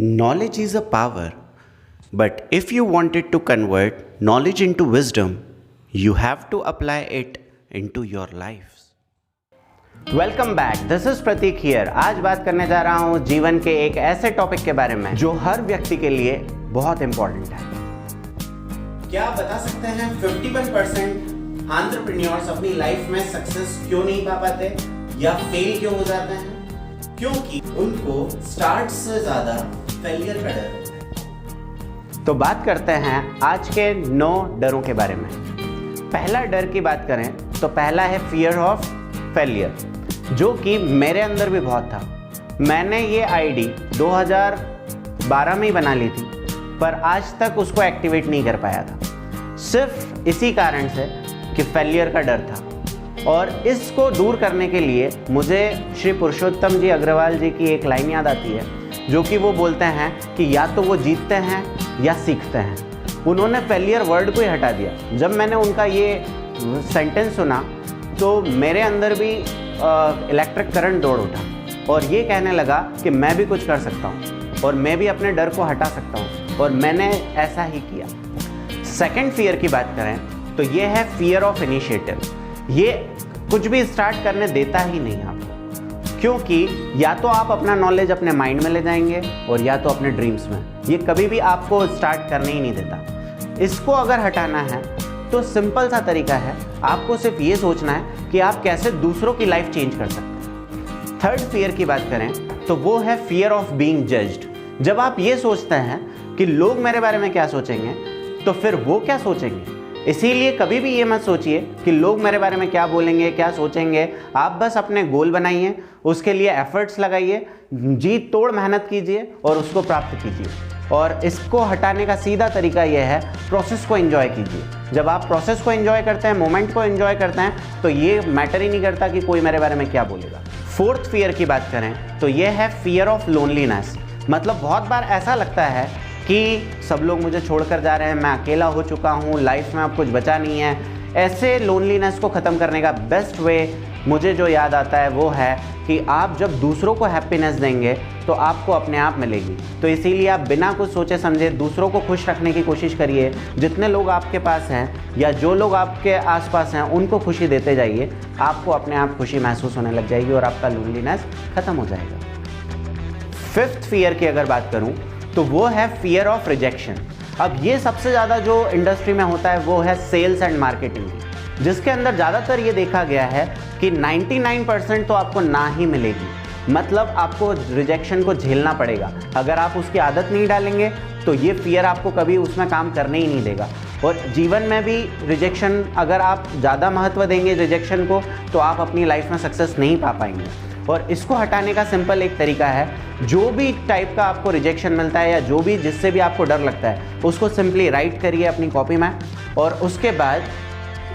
Knowledge is a power, but if you wanted to convert knowledge into wisdom, you have to apply it into your lives. Welcome back, this is Prateek here. आज बात करने जा रहा हूँ जीवन के एक ऐसे टॉपिक के बारे में जो हर व्यक्ति के लिए बहुत इंपॉर्टेंट है। क्या आप बता सकते हैं 51% एंटरप्रेन्योर्स अपनी लाइफ में सक्सेस क्यों नहीं पा पाते या फेल क्यों हो जाते हैं? क्योंकि उनको स्टार्ट से ज्यादा फेलियर का डर होता है। तो बात करते हैं आज के 9 डरों के बारे में। पहला डर की बात करें तो पहला है फियर ऑफ फेलियर, जो कि मेरे अंदर भी बहुत था। मैंने ये आईडी 2012 में ही बना ली थी, पर आज तक उसको एक्टिवेट नहीं कर पाया था, सिर्फ इसी कारण से कि फेलियर का डर था। और इसको दूर करने के लिए मुझे श्री पुरुषोत्तम जी अग्रवाल जी की एक लाइन याद आती है, जो कि वो बोलते हैं कि या तो वो जीतते हैं या सीखते हैं। उन्होंने फेलियर वर्ड को ही हटा दिया। जब मैंने उनका ये सेंटेंस सुना तो मेरे अंदर भी इलेक्ट्रिक करंट दौड़ उठा और ये कहने लगा कि मैं भी कुछ कर सकता हूँ और मैं भी अपने डर को हटा सकता हूँ, और मैंने ऐसा ही किया। सेकंड फियर की बात करें तो ये है फियर ऑफ इनिशिएटिव। ये कुछ भी स्टार्ट करने देता ही नहीं आपको, क्योंकि या तो आप अपना नॉलेज अपने माइंड में ले जाएंगे और या तो अपने ड्रीम्स में। ये कभी भी आपको स्टार्ट करने ही नहीं देता। इसको अगर हटाना है तो सिंपल सा तरीका है, आपको सिर्फ ये सोचना है कि आप कैसे दूसरों की लाइफ चेंज कर सकते हैं। थर्ड फियर की बात करें तो वो है फियर ऑफ बीइंग जज्ड। जब आप ये सोचते हैं कि लोग मेरे बारे में क्या सोचेंगे, तो फिर वो क्या सोचेंगे। इसीलिए कभी भी ये मत सोचिए कि लोग मेरे बारे में क्या बोलेंगे, क्या सोचेंगे। आप बस अपने गोल बनाइए, उसके लिए एफर्ट्स लगाइए, जी तोड़ मेहनत कीजिए और उसको प्राप्त कीजिए। और इसको हटाने का सीधा तरीका यह है, प्रोसेस को एंजॉय कीजिए। जब आप प्रोसेस को एंजॉय करते हैं, मोमेंट को एंजॉय करते हैं, तो ये मैटर ही नहीं करता कि कोई मेरे बारे में क्या बोलेगा। फोर्थ फियर की बात करें तो ये है फियर ऑफ लोनलीनेस। मतलब बहुत बार ऐसा लगता है कि सब लोग मुझे छोड़कर जा रहे हैं, मैं अकेला हो चुका हूँ, लाइफ में अब कुछ बचा नहीं है। ऐसे लोनलीनेस को ख़त्म करने का बेस्ट वे मुझे जो याद आता है वो है कि आप जब दूसरों को हैप्पीनेस देंगे तो आपको अपने आप मिलेगी। तो इसीलिए आप बिना कुछ सोचे समझे दूसरों को खुश रखने की कोशिश करिए। जितने लोग आपके पास हैं या जो लोग आपके आसपास हैं उनको खुशी देते जाइए। आपको अपने आप खुशी महसूस होने लग जाएगी और आपका लोनलीनेस ख़त्म हो जाएगा। फिफ्थ फियर की अगर बात करूँ तो वो है फियर ऑफ रिजेक्शन। अब ये सबसे ज़्यादा जो इंडस्ट्री में होता है वो है सेल्स एंड मार्केटिंग, जिसके अंदर ज़्यादातर ये देखा गया है कि 99% तो आपको ना ही मिलेगी। मतलब आपको रिजेक्शन को झेलना पड़ेगा। अगर आप उसकी आदत नहीं डालेंगे तो ये फियर आपको कभी उसमें काम करने ही नहीं देगा। और जीवन में भी रिजेक्शन, अगर आप ज़्यादा महत्व देंगे रिजेक्शन को, तो आप अपनी लाइफ में सक्सेस नहीं पा पाएंगे। और इसको हटाने का सिंपल एक तरीका है, जो भी टाइप का आपको रिजेक्शन मिलता है या जो भी जिससे भी आपको डर लगता है, उसको सिंपली राइट करिए अपनी कॉपी में, और उसके बाद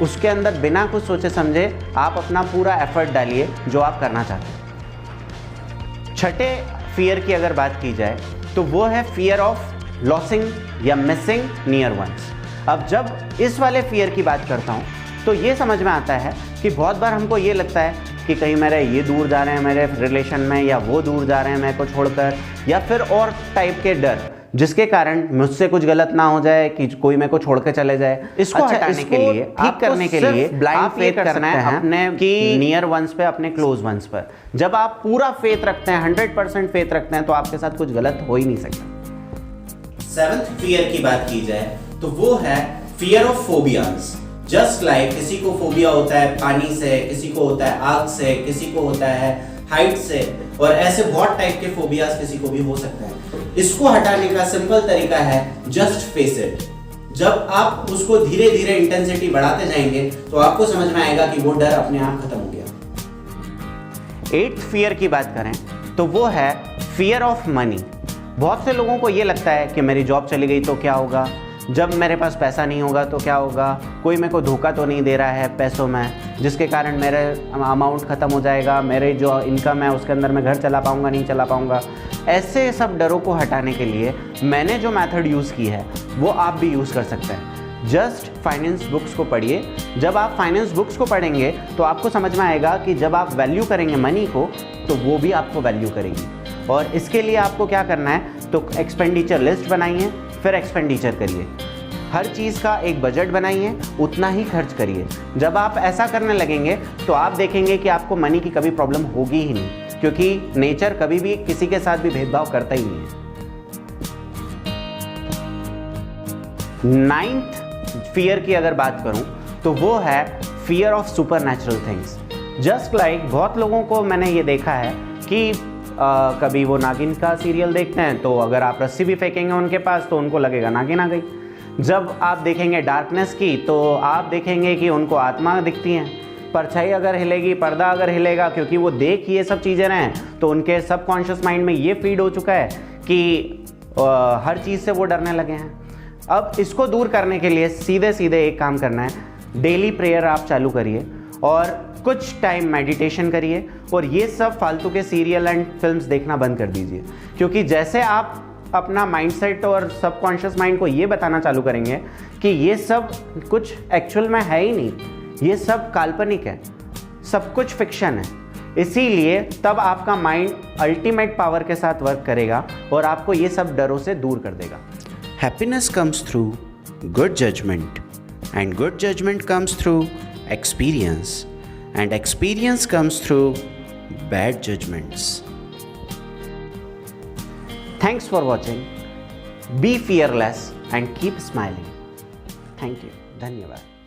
उसके अंदर बिना कुछ सोचे समझे आप अपना पूरा एफर्ट डालिए जो आप करना चाहते हैं। छठे फियर की अगर बात की जाए तो वो है फियर ऑफ लॉसिंग या मिसिंग नियर वंस। अब जब इस वाले फियर की बात करता हूँ तो ये समझ में आता है कि बहुत बार हमको ये लगता है कि कहीं मेरे ये दूर जा रहे हैं मेरे रिलेशन में, या वो दूर जा रहे हैं मेरे को छोड़कर, या फिर और टाइप के डर जिसके कारण मुझसे कुछ गलत ना हो जाए कि कोई मेरे को छोड़ के चले जाए। इसको हटाने के लिए, ठीक करने के लिए ब्लाइंड फेथ करना है अपने की नियर वंस पे, अपने क्लोज वंस पर। जब आप पूरा फेथ रखते हैं, 100% फेथ रखते हैं, तो आपके साथ कुछ गलत हो ही नहीं सकता। सेवंथ फियर की बात की जाए तो वो है fear of phobias. Just like किसी को फोबिया होता है पानी से, किसी को होता है आग से, किसी को होता है हाइट से, और ऐसे बहुत टाइप के फोबियाज किसी को भी हो सकते हैं। इसको हटाने का सिंपल तरीका है जस्ट फेस इट। जब आप उसको धीरे धीरे इंटेंसिटी बढ़ाते जाएंगे तो आपको समझ में आएगा कि वो डर अपने आप खत्म हो गया। एट्थ फियर की बात करें तो वो है फियर ऑफ मनी। बहुत से लोगों को ये लगता है कि मेरी जॉब चली गई तो क्या होगा, जब मेरे पास पैसा नहीं होगा तो क्या होगा, कोई मेरे को धोखा तो नहीं दे रहा है पैसों में, जिसके कारण मेरे अमाउंट ख़त्म हो जाएगा, मेरे जो इनकम है उसके अंदर मैं घर चला पाऊँगा नहीं चला पाऊँगा। ऐसे सब डरों को हटाने के लिए मैंने जो मेथड यूज़ की है वो आप भी यूज़ कर सकते हैं। जस्ट फाइनेंस बुक्स को पढ़िए। जब आप फाइनेंस बुक्स को पढ़ेंगे तो आपको समझ में आएगा कि जब आप वैल्यू करेंगे मनी को तो वो भी आपको वैल्यू करेगी। और इसके लिए आपको क्या करना है, तो एक्सपेंडिचर लिस्ट बनाइए, फिर एक्सपेंडिचर करिए, हर चीज़ का एक बजट बनाइए, उतना ही खर्च करिए। जब आप ऐसा करने लगेंगे तो आप देखेंगे कि आपको मनी की कभी प्रॉब्लम होगी ही नहीं, क्योंकि नेचर कभी भी किसी के साथ भी भेदभाव करता ही नहीं है। 9th फियर की अगर बात करूं तो वो है fear of super natural things. Just like बहुत लोगों को मैंने ये देखा है कि कभी वो नागिन का सीरियल देखते हैं तो अगर आप रस्सी भी फेंकेंगे उनके पास तो उनको लगेगा नागिन आ गई। जब आप देखेंगे डार्कनेस की तो आप देखेंगे कि उनको आत्मा दिखती हैं। परछाई अगर हिलेगी, पर्दा अगर हिलेगा, क्योंकि वो देख ये सब चीज़ें रहे हैं तो उनके सबकॉन्शियस माइंड में ये फीड हो चुका है कि हर चीज़ से वो डरने लगे हैं। अब इसको दूर करने के लिए सीधे सीधे एक काम करना है, डेली प्रेयर आप चालू करिए और कुछ टाइम मेडिटेशन करिए और ये सब फालतू के सीरियल एंड फिल्म्स देखना बंद कर दीजिए। क्योंकि जैसे आप अपना माइंडसेट और सबकॉन्शियस माइंड को ये बताना चालू करेंगे कि ये सब कुछ एक्चुअल में है ही नहीं, ये सब काल्पनिक है, सब कुछ फिक्शन है, इसीलिए तब आपका माइंड अल्टीमेट पावर के साथ वर्क करेगा और आपको ये सब डरों से दूर कर देगा। Happiness comes through good judgment, and good judgment comes through experience, and experience comes through bad judgments. Thanks for watching. Be fearless and keep smiling. Thank you. धन्यवाद.